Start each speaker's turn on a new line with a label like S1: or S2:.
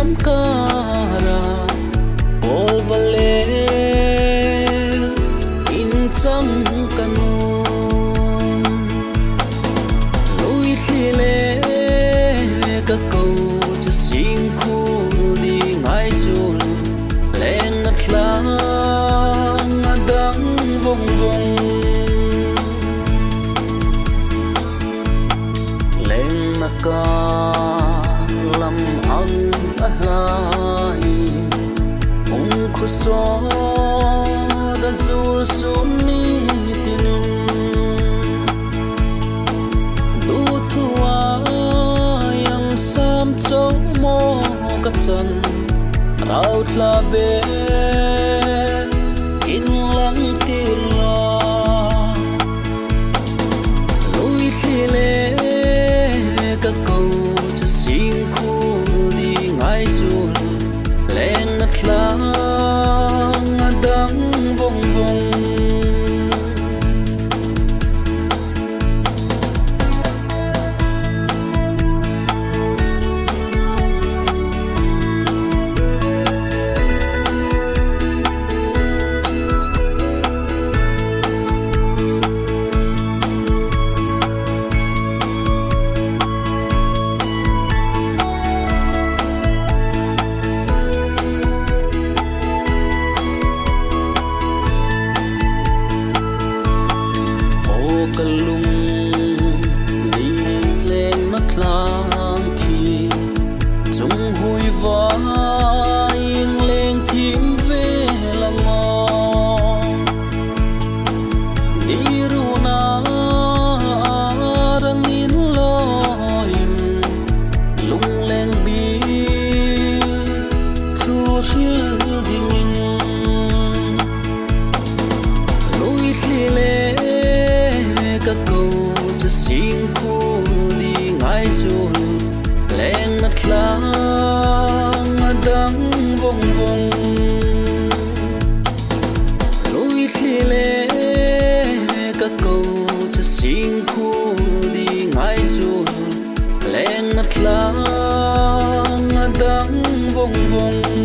S1: sam kara ol vale in cham kanon lui thile ka ko cha sing khu di ngai sul len na tlang adang vong vong len na ka lam ang ahlai ong khu so da zul sum ni tinun du thua yang sam cho mo ka chan rau tla be in lang tir la lui thile ka ko cha sing khu di ngai sul len na tlang adang vong vong kalung đi lên mắt lang khi chung hui va yên lên thím về là ngò đi ru na răng in loim lung lên bi thu hiu ding lui le ka ko cha sing khu di ngai sul len na tlang adang vong vong lui le ka ko cha sing khu di ngai sul len na tlang adang vong vong